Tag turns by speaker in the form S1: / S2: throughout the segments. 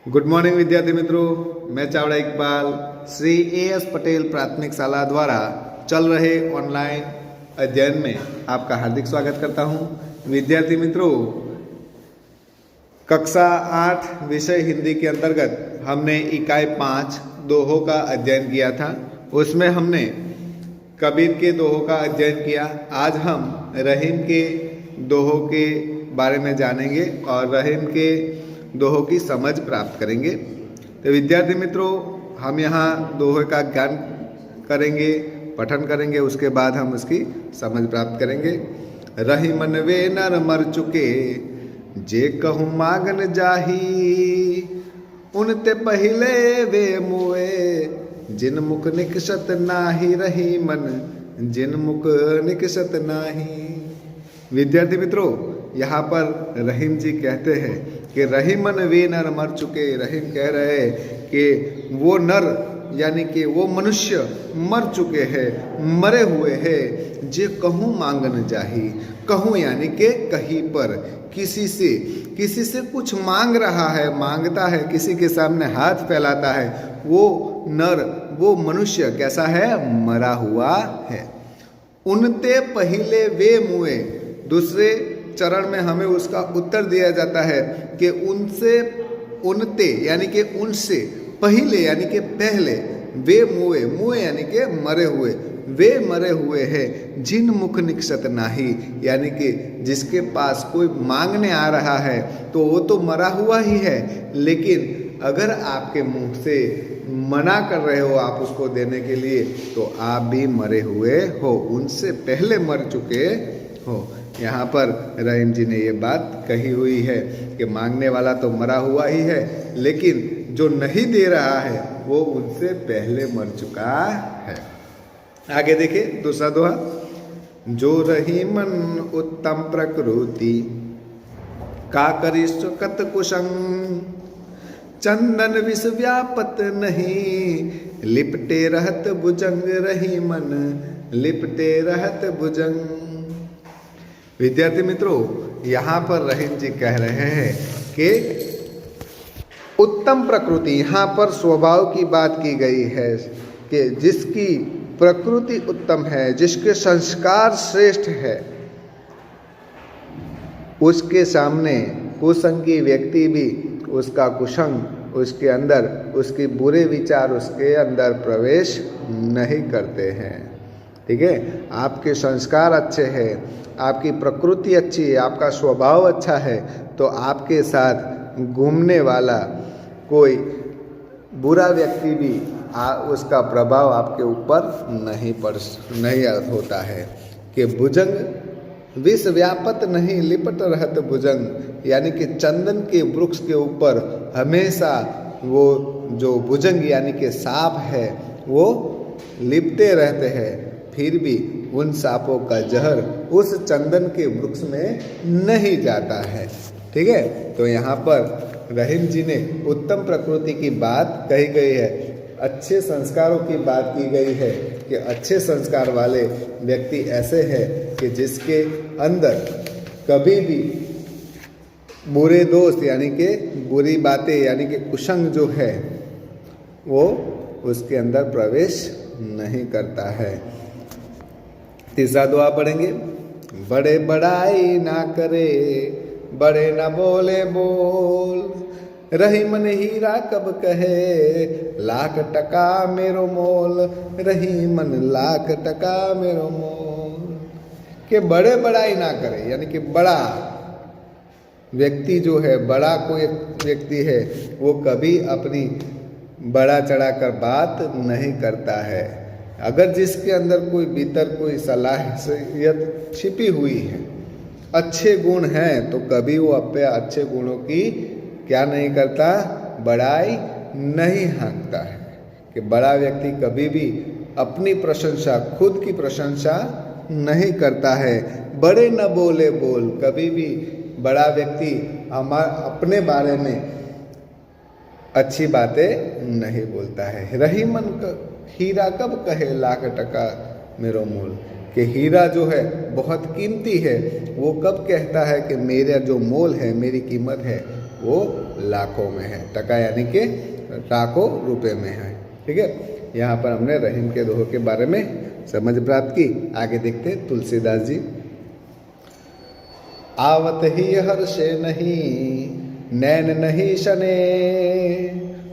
S1: Good morning विद्यार्थी मित्रों, मैं चावड़ा इकबाल श्री एएस पटेल प्राथमिक शाला द्वारा चल रहे ऑनलाइन अध्ययन में आपका हार्दिक स्वागत करता हूं। विद्यार्थी मित्रों, कक्षा 8 विषय हिंदी के अंतर्गत हमने इकाई 5 दोहों का अध्ययन किया था। उसमें हमने कबीर के दोहों का अध्ययन किया। आज हम रहीम के दोहों के बारे में जानेंगे और रहीम के दोहों की समझ प्राप्त करेंगे। तो विद्यार्थी मित्रों, हम यहाँ दोहे का ज्ञान करेंगे, पठन करेंगे, उसके बाद हम उसकी समझ प्राप्त करेंगे। रहीमन वे नर मर चुके, जे कहूँ मागन जाही, उनते पहले वे मुए, जिन मुख निकसत नाही। रहीमन जिन मुख निकसत नाही। विद्यार्थी मित्रों, यहाँ पर रहीम जी कहते हैं कि रहीमन वे नर मर चुके। रहीम कह रहे हैं कि वो नर यानी कि वो मनुष्य मर चुके हैं, मरे हुए हैं। जे कहूँ मांगन जाही, कहूँ यानी कि कहीं पर किसी से कुछ मांग रहा है, मांगता है, किसी के सामने हाथ फैलाता है, वो नर, वो मनुष्य कैसा है? मरा हुआ है। उनते पहले वे मुए, दूसरे चरण में हमें उसका उत्तर दिया जाता है कि उनसे, उनते यानी कि उनसे पहले यानी कि पहले, वे मुए, मुए यानी कि मरे हुए, वे मरे हुए हैं। जिन मुख निकसत नाही, यानी कि जिसके पास कोई मांगने आ रहा है तो वो तो मरा हुआ ही है, लेकिन अगर आपके मुंह से मना कर रहे हो आप उसको देने के लिए, तो आप भी मरे हुए हो, उनसे पहले मर चुके हो। यहाँ पर रहीम जी ने ये बात कही हुई है कि मांगने वाला तो मरा हुआ ही है, लेकिन जो नहीं दे रहा है वो उनसे पहले मर चुका है। आगे देखिए दूसरा दोहा। जो रहीमन उत्तम प्रकृति, का करिष्ठ कत कुशंग, चंदन विष व्यापत नहीं, लिपटे रहत भुजंग। रहीमन लिपटे रहत भुजंग। विद्यार्थी मित्रों, यहाँ पर रहीम जी कह रहे हैं कि उत्तम प्रकृति, यहाँ पर स्वभाव की बात की गई है कि जिसकी प्रकृति उत्तम है, जिसके संस्कार श्रेष्ठ है, उसके सामने कुसंगी व्यक्ति भी उसका कुसंग, उसके अंदर उसके बुरे विचार उसके अंदर प्रवेश नहीं करते हैं। ठीक है, आपके संस्कार अच्छे हैं, आपकी प्रकृति अच्छी है, आपका स्वभाव अच्छा है, तो आपके साथ घूमने वाला कोई बुरा व्यक्ति भी उसका प्रभाव आपके ऊपर नहीं होता है। कि भुजंग विष व्यापत नहीं, लिपट रहत भुजंग, यानी कि चंदन के वृक्ष के ऊपर हमेशा वो जो भुजंग यानी कि सांप है वो लिपटे रहते हैं, फिर भी उन सांपों का जहर उस चंदन के वृक्ष में नहीं जाता है। ठीक है, तो यहाँ पर रहीम जी ने उत्तम प्रकृति की बात कही गई है, अच्छे संस्कारों की बात की गई है कि अच्छे संस्कार वाले व्यक्ति ऐसे हैं कि जिसके अंदर कभी भी बुरे दोस्त यानी कि बुरी बातें यानी कि कुसंग जो है वो उसके अंदर प्रवेश नहीं करता है। तीसरा दुआ पढ़ेंगे। बड़े बड़ाई ना करे, बड़े ना बोले बोल, रहीमन हीरा कब कहे, लाख टका मेरो मोल। रहीमन लाख टका मेरो मोल। कि बड़े बड़ाई ना करे, यानी कि बड़ा व्यक्ति जो है, बड़ा कोई व्यक्ति है, वो कभी अपनी बड़ा चढ़ाकर बात नहीं करता है। अगर जिसके अंदर कोई भीतर कोई सलाहियत छिपी हुई है, अच्छे गुण हैं, तो कभी वो अपने अच्छे गुणों की क्या नहीं करता? बड़ाई नहीं हाँकता है। कि बड़ा व्यक्ति कभी भी अपनी प्रशंसा, खुद की प्रशंसा नहीं करता है। बड़े न बोले बोल, कभी भी बड़ा व्यक्ति अपने बारे में अच्छी बातें नहीं बोलता है। रहीमन हीरा कब कहे, लाख टका मेरो मोल। कि हीरा जो है बहुत कीमती है, वो कब कहता है कि मेरा जो मोल है, मेरी कीमत है वो लाखों में है, टका यानी कि लाखों रुपए में है। ठीक है, यहाँ पर हमने रहीम के दोहों के बारे में समझ प्राप्त की। आगे देखते हैं तुलसीदास जी। आवत ही हर्षे नहीं नैन नहीं शने,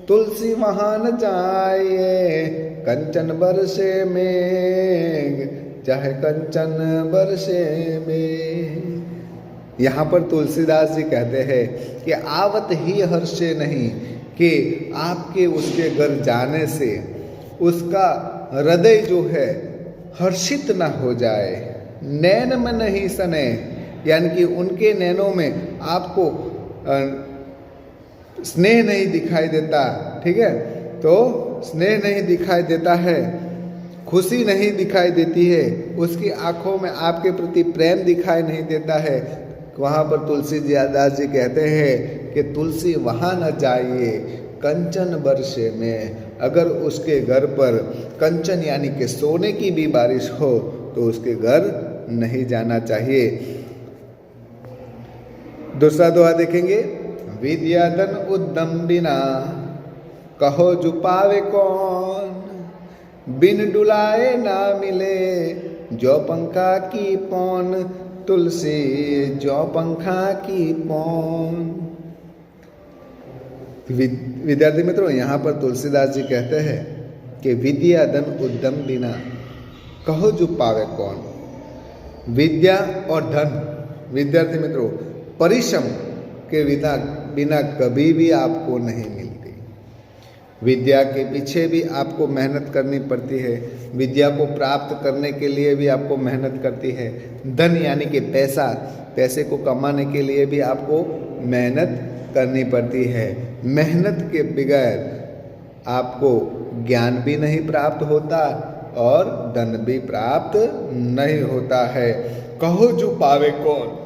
S1: तुलसी वहां न जाए कंचन बरसे में, चाहे कंचन बरसे में। यहाँ पर तुलसीदास जी कहते हैं कि आवत ही हर्षे नहीं, कि आपके उसके घर जाने से उसका हृदय जो है हर्षित न हो जाए। नैन में नहीं सने, यानी कि उनके नैनों में आपको स्नेह नहीं दिखाई देता। ठीक है, तो स्नेह नहीं दिखाई देता है, खुशी नहीं दिखाई देती है, उसकी आंखों में आपके प्रति प्रेम दिखाई नहीं देता है। वहाँ पर तुलसीदास जी कहते हैं कि तुलसी वहाँ न जाइए कंचन बरसे में। अगर उसके घर पर कंचन यानी कि सोने की भी बारिश हो तो उसके घर नहीं जाना चाहिए। दूसरा दोहा देखेंगे। विद्या धन उद्यम बिना कहो जो पावे कौन, बिन डुलाए ना मिले जो पंखा की पौन, तुलसी जो पंखा की पौन। विद्यार्थी मित्रों, यहाँ पर तुलसीदास जी कहते हैं कि विद्या धन उद्यम बिना कहो जो पावे कौन। विद्या और धन, विद्यार्थी मित्रों, परिश्रम के बिना कभी भी आपको नहीं मिलती। विद्या के पीछे भी आपको मेहनत करनी पड़ती है, विद्या को प्राप्त करने के लिए भी आपको मेहनत करती है। धन यानी कि पैसा, पैसे को कमाने के लिए भी आपको मेहनत करनी पड़ती है। मेहनत के बगैर आपको ज्ञान भी नहीं प्राप्त होता और धन भी प्राप्त नहीं होता है। कहो जो पावे कौन,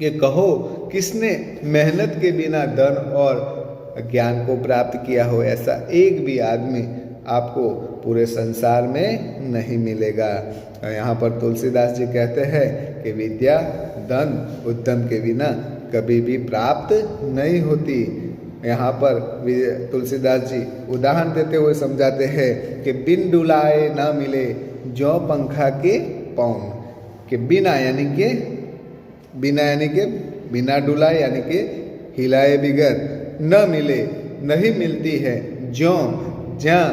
S1: ये कहो किसने मेहनत के बिना धन और ज्ञान को प्राप्त किया हो, ऐसा एक भी आदमी आपको पूरे संसार में नहीं मिलेगा। यहाँ पर तुलसीदास जी कहते हैं कि विद्या धन उद्यम के बिना कभी भी प्राप्त नहीं होती। यहाँ पर तुलसीदास जी उदाहरण देते हुए समझाते हैं कि बिन डुलाए ना मिले जो पंखा के पौन, कि बिना यानी के बिना डुलाए यानी कि हिलाए बिगर न मिले, नहीं मिलती है जो जहाँ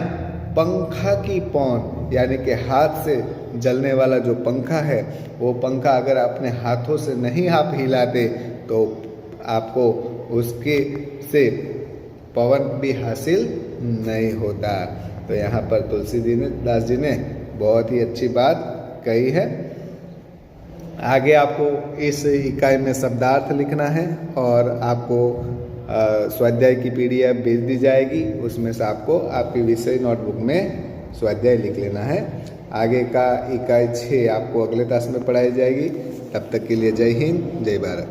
S1: पंखा की पौन, यानी कि हाथ से जलने वाला जो पंखा है, वो पंखा अगर अपने हाथों से नहीं आप हिलाते तो आपको उसके से पवन भी हासिल नहीं होता। तो यहाँ पर तुलसीदास जी ने बहुत ही अच्छी बात कही है। आगे आपको इस इकाई में शब्दार्थ लिखना है और आपको स्वाध्याय की पीडीएफ भेज दी जाएगी, उसमें से आपको आपकी विषय नोटबुक में स्वाध्याय लिख लेना है। आगे का इकाई 6 आपको अगले क्लास में पढ़ाई जाएगी। तब तक के लिए जय हिंद, जय भारत।